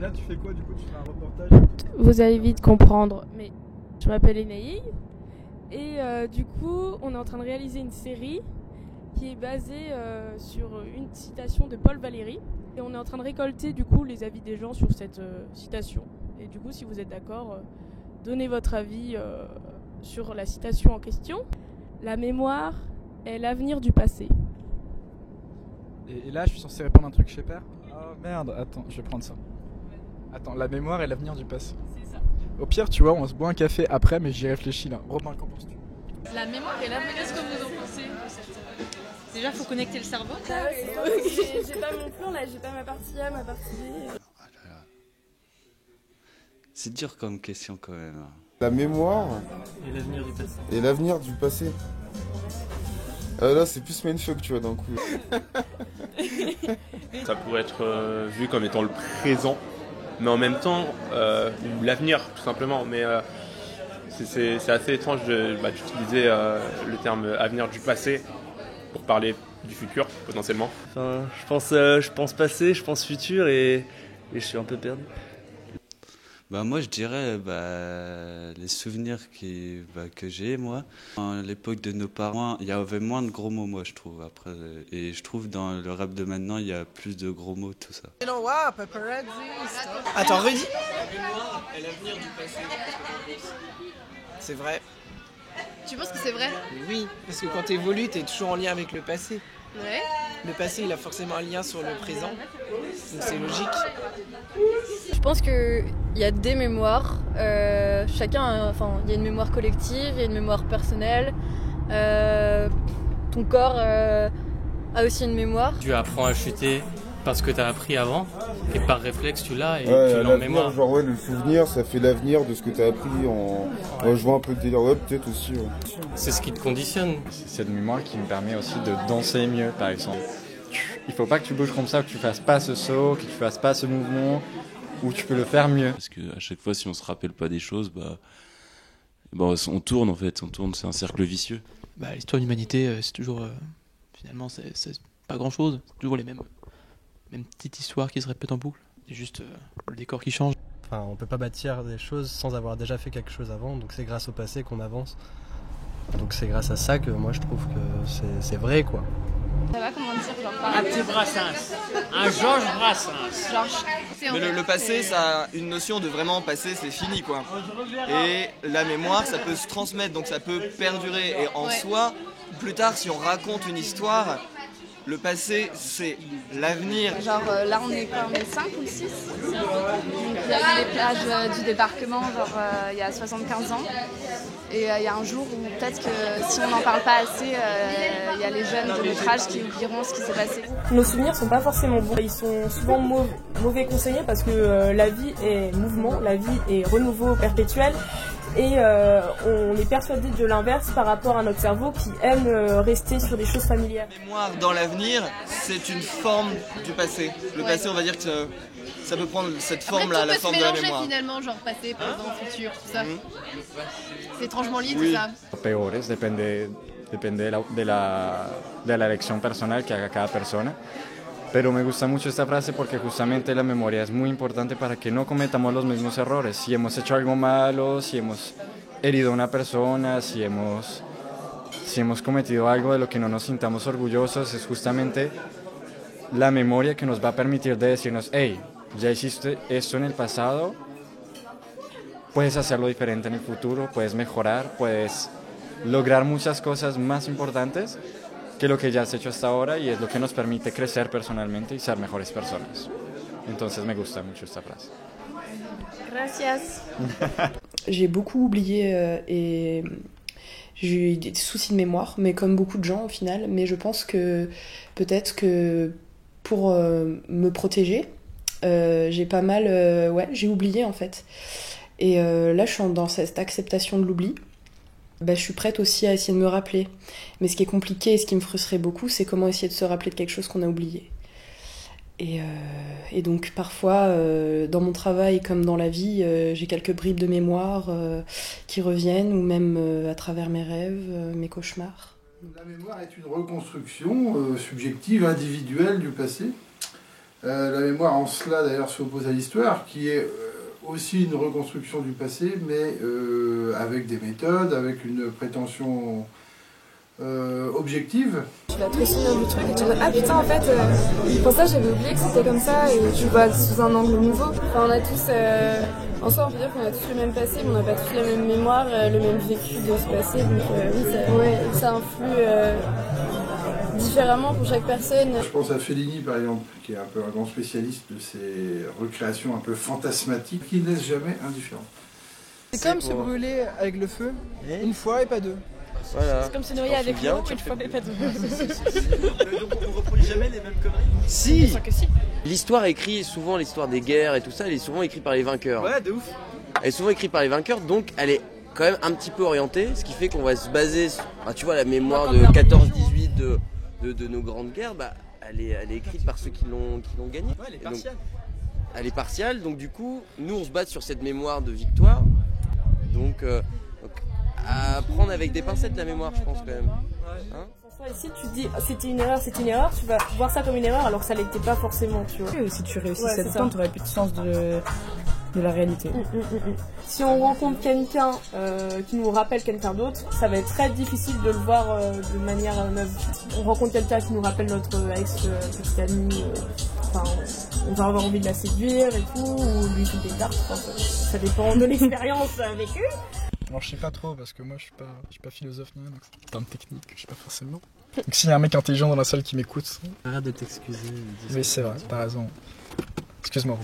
là, tu fais quoi du coup? Tu fais un reportage? Vous allez vite comprendre, mais je m'appelle Enaï et du coup on est en train de réaliser une série qui est basée sur une citation de Paul Valéry et on est en train de récolter du coup les avis des gens sur cette citation et du coup si vous êtes d'accord, donnez votre avis sur la citation en question. La mémoire est l'avenir du passé. Et là, je suis censé répondre un truc chez Père. Oh merde, attends, je vais prendre ça. Attends, la mémoire est l'avenir du passé. C'est ça. Au pire, tu vois, on se boit un café après, mais j'y réfléchis là. Robin, qu'en penses-tu? La mémoire et l'avenir, qu'est-ce que vous en pensez? Déjà, il faut connecter le cerveau. J'ai pas mon plan là, j'ai pas ma partie A, ma partie B. C'est dur comme question quand même. La mémoire Et l'avenir du passé. et l'avenir du passé. Là, c'est plus mindfuck, tu vois, d'un coup. Ça pourrait être vu comme étant le présent, mais en même temps, ou l'avenir, tout simplement. Mais c'est assez étrange d'utiliser le terme avenir du passé pour parler du futur, potentiellement. Enfin, je pense passé, je pense futur et je suis un peu perdu. Bah moi je dirais les souvenirs que j'ai moi. À l'époque de nos parents, il y avait moins de gros mots moi je trouve après et je trouve dans le rap de maintenant il y a plus de gros mots tout ça. Attends, redis. La mémoire est l'avenir du passé. C'est vrai. Tu penses que c'est vrai? Oui, parce que quand t'évolues, t'es toujours en lien avec le passé. Ouais. Le passé, il a forcément un lien sur le présent, donc c'est logique. Je pense qu'il y a des mémoires, chacun, il y a une mémoire collective, il y a une mémoire personnelle, ton corps a aussi une mémoire. Tu apprends à chuter parce que tu as appris avant et par réflexe tu l'as et tu l'as en l'avenir, mémoire. genre ouais, le souvenir, ça fait l'avenir de ce que t'as appris en... Ouais, je vois un peu le délire, ouais, peut-être aussi. Ouais. C'est ce qui te conditionne. C'est cette mémoire qui me permet aussi de danser mieux, par exemple. Il faut pas que tu bouges comme ça, que tu fasses pas ce saut, que tu fasses pas ce mouvement, ou tu peux le faire mieux. Parce qu'à chaque fois, si on se rappelle pas des choses, on tourne en fait, c'est un cercle vicieux. L'histoire de l'humanité, c'est toujours, finalement, c'est pas grand chose, c'est toujours les mêmes petites histoires qui se répètent en boucle. C'est juste le décor qui change. Enfin, on peut pas bâtir des choses sans avoir déjà fait quelque chose avant, donc c'est grâce au passé qu'on avance. Donc c'est grâce à ça que moi je trouve que c'est vrai quoi. Ça va, comment dire, genre Un petit Brassens, un Georges Brassens. Mais le passé, ça a une notion de vraiment passé, c'est fini quoi. Et la mémoire, ça peut se transmettre, donc ça peut perdurer. Et en soi, plus tard, si on raconte une histoire, le passé, c'est l'avenir. Genre là, on est 5 ou 6. Donc il y a eu les plages du débarquement, genre il y a 75 ans. Et il y a un jour où peut-être que si on n'en parle pas assez, il y a les jeunes de notre âge qui oublieront ce qui s'est passé. Nos souvenirs sont pas forcément bons. Ils sont souvent mauvais conseillers parce que la vie est mouvement, la vie est renouveau perpétuel. Et on est persuadé de l'inverse par rapport à notre cerveau qui aime rester sur des choses familières. La mémoire dans l'avenir, c'est une forme du passé. Le passé, on va dire que ça peut prendre cette forme-là, la forme de la mémoire. Finalement, genre passé, présent, futur, tout ça. C'est étrangement lié tout ça. Peores, depende de la elección personal que haga cada persona. Pero me gusta mucho esta frase porque justamente la memoria es muy importante para que no cometamos los mismos errores. Si hemos hecho algo malo, si hemos herido a una persona, si hemos cometido algo de lo que no nos sintamos orgullosos, es justamente la memoria que nos va a permitir de decirnos, hey, ya hiciste esto en el pasado, puedes hacerlo diferente en el futuro, puedes mejorar, puedes lograr muchas cosas más importantes que lo que ya has hecho hasta ahora y es lo que nos permite crecer personalmente y ser mejores personas. Entonces me gusta mucho esta frase. Gracias. J'ai beaucoup oublié et j'ai eu des soucis de mémoire, mais comme beaucoup de gens au final. Mais je pense que peut-être que pour me protéger, j'ai pas mal... j'ai oublié en fait. Et là, je suis dans cette acceptation de l'oubli. Je suis prête aussi à essayer de me rappeler. Mais ce qui est compliqué et ce qui me frustrait beaucoup, c'est comment essayer de se rappeler de quelque chose qu'on a oublié. Et donc parfois, dans mon travail comme dans la vie, j'ai quelques bribes de mémoire qui reviennent, ou même à travers mes rêves, mes cauchemars. La mémoire est une reconstruction subjective, individuelle du passé. La mémoire en cela d'ailleurs s'oppose à l'histoire, qui est aussi une reconstruction du passé, mais avec des méthodes, avec une prétention objective. Tu vas te souvenir du truc et tu vas ah putain en fait pour ça j'avais oublié que c'était comme ça, et tu vois sous un angle nouveau. Enfin on a tous en soi on peut dire qu'on a tous le même passé, mais on n'a pas tous la même mémoire, le même vécu de ce passé, donc oui ça influe différemment pour chaque personne. Je pense à Fellini par exemple, qui est un peu un grand spécialiste de ces recréations un peu fantasmatiques qui ne laissent jamais indifférent. C'est comme se brûler avec le feu une fois et pas deux. Voilà. C'est comme se noyer avec l'eau une fois mais pas deux. Donc on reproduit jamais les mêmes conneries. Si. Bien sûr que si. L'histoire écrite, souvent l'histoire des guerres et tout ça, elle est souvent écrite par les vainqueurs. Ouais, de ouf. Elle est souvent écrite par les vainqueurs, donc elle est quand même un petit peu orientée, ce qui fait qu'on va se baser sur, tu vois, la mémoire de 14-18 de nos grandes guerres, bah, elle est écrite par ceux qui l'ont gagnée. Ouais, elle est partielle. Elle est partielle, donc du coup, nous on se base sur cette mémoire de victoire, donc à prendre avec des pincettes la mémoire, je pense quand même. Hein? Et si tu dis c'était une erreur, tu vas voir ça comme une erreur alors que ça l'était pas forcément, tu vois. Et si tu réussis cette temps, tu n'aurais plus de sens de la réalité. Si on rencontre quelqu'un qui nous rappelle quelqu'un d'autre, ça va être très difficile de le voir de manière neuve. On rencontre quelqu'un qui nous rappelle notre ex-petite amie, on va avoir envie de la séduire et tout, ou lui jeter des cartes, ça dépend de l'expérience vécue. Alors je sais pas trop parce que moi je suis pas philosophe ni rien, donc c'est un terme technique que je sais pas forcément. Donc s'il y a un mec intelligent dans la salle qui m'écoute... Arrête de t'excuser. Oui c'est vrai, t'as raison. Excuse-moi.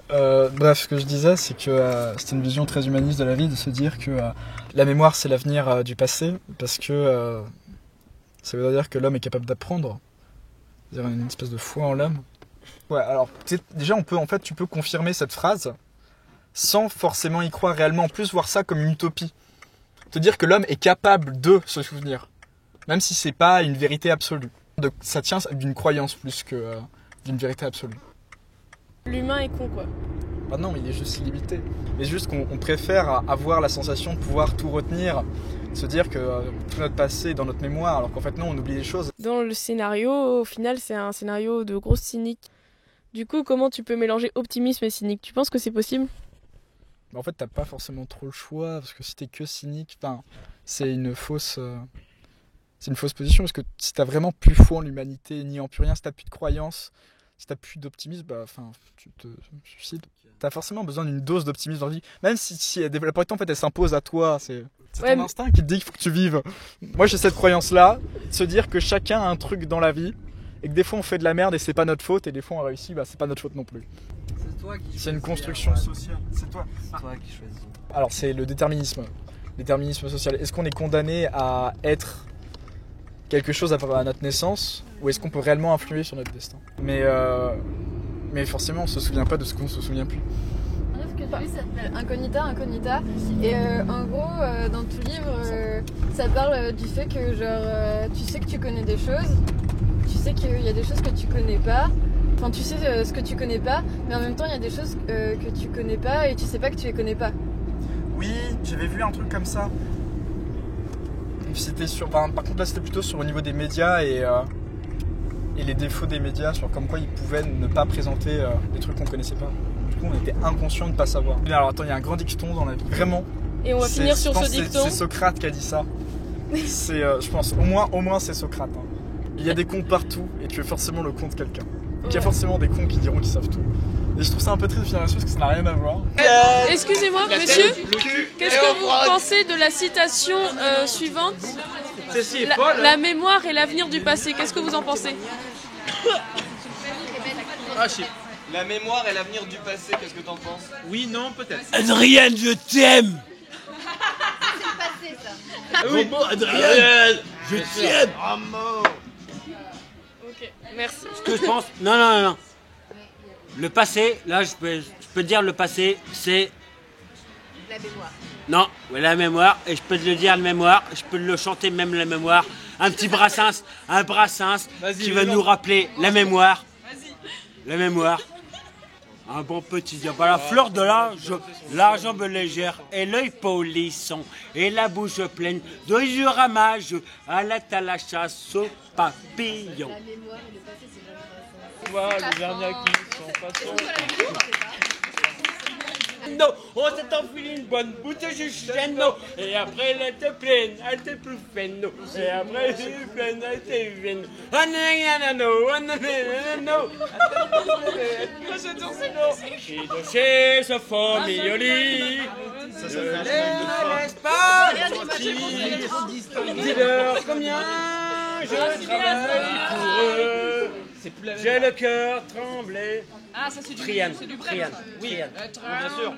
Bref, ce que je disais, c'est que c'était une vision très humaniste de la vie, de se dire que la mémoire c'est l'avenir du passé, parce que ça veut dire que l'homme est capable d'apprendre, c'est-à-dire une espèce de foi en l'homme. Ouais, alors déjà tu peux confirmer cette phrase sans forcément y croire réellement, en plus voir ça comme une utopie. Te dire que l'homme est capable de se souvenir, même si c'est pas une vérité absolue. Ça tient d'une croyance plus que d'une vérité absolue. L'humain est con quoi. Ah non, mais il est juste limité. Mais juste qu'on préfère avoir la sensation de pouvoir tout retenir, de se dire que tout notre passé est dans notre mémoire, alors qu'en fait non, on oublie les choses. Dans le scénario, au final, c'est un scénario de gros cynique. Du coup, comment tu peux mélanger optimisme et cynique? Tu penses que c'est possible? En fait, t'as pas forcément trop le choix, parce que si t'es que cynique, c'est une fausse position, parce que si t'as vraiment plus foi en l'humanité, ni en plus rien, si t'as plus de croyance, si t'as plus d'optimisme, tu te suicides. T'as forcément besoin d'une dose d'optimisme dans la vie, même si la polarité, en fait, elle s'impose à toi, c'est ton instinct qui te dit qu'il faut que tu vives. Moi, j'ai cette croyance-là, de se dire que chacun a un truc dans la vie, et que des fois on fait de la merde et c'est pas notre faute, et des fois on réussit, c'est pas notre faute non plus. C'est une construction sociale. C'est toi qui choisis. Alors c'est le déterminisme social. Est-ce qu'on est condamné à être quelque chose à notre naissance, ou est-ce qu'on peut réellement influer sur notre destin? Mais forcément on se souvient pas de ce qu'on se souvient plus. Ce que tu lis, ça s'appelle Incognita. Et en gros, dans tout livre, ça parle du fait que tu sais que tu connais des choses, tu sais qu'il y a des choses que tu connais pas. Enfin, tu sais ce que tu connais pas, mais en même temps, il y a des choses que tu connais pas et tu sais pas que tu les connais pas. Oui, j'avais vu un truc comme ça. C'était par contre, là, c'était plutôt sur au niveau des médias et les défauts des médias, sur comme quoi ils pouvaient ne pas présenter des trucs qu'on connaissait pas. Du coup, on était inconscient de ne pas savoir. Mais alors, attends, il y a un grand dicton dans la vie, vraiment. Et on va finir sur ce dicton. C'est Socrate qui a dit ça. C'est, je pense, au moins c'est Socrate. Hein. Il y a des cons partout et tu es forcément le con de quelqu'un. Il y a forcément des cons qui diront qu'ils savent tout. Et je trouve ça un peu triste de finir là-dessus parce que ça n'a rien à voir. Excusez-moi, monsieur, qu'est-ce que vous pensez de la citation suivante? La mémoire est l'avenir du passé. Qu'est-ce que vous en pensez? La mémoire est l'avenir du passé, qu'est-ce que t'en penses? Oui, non, peut-être. Adrienne, je t'aime. C'est le passé ça. Ah oui, Adrienne, je t'aime. Ok, merci. Ce que je pense... Non. Le passé, là, je peux te dire, le passé, c'est... La mémoire. Non, la mémoire, et je peux te le dire, la mémoire, je peux le chanter même la mémoire. Un petit Brassens, qui va nous rappeler la mémoire. La mémoire. Un bon petit diable à la fleur de l'âge, la jambe légère et l'œil polisson et la bouche pleine de yeux ramages à la chasse aux papillons. Voilà, les derniers qui sont façon. Non, on s'est enfilé une bonne bouteille de chêne, et après elle était pleine, elle était plus fine, et après elle était pleine, elle était fine. Et de chez ce familioli, je les laisse pas sortir. Dis-leur combien je travaille pour eux. J'ai le cœur tremblé. Ah, ça c'est du Triane, c'est du Triane, oui, Triane. bien sûr.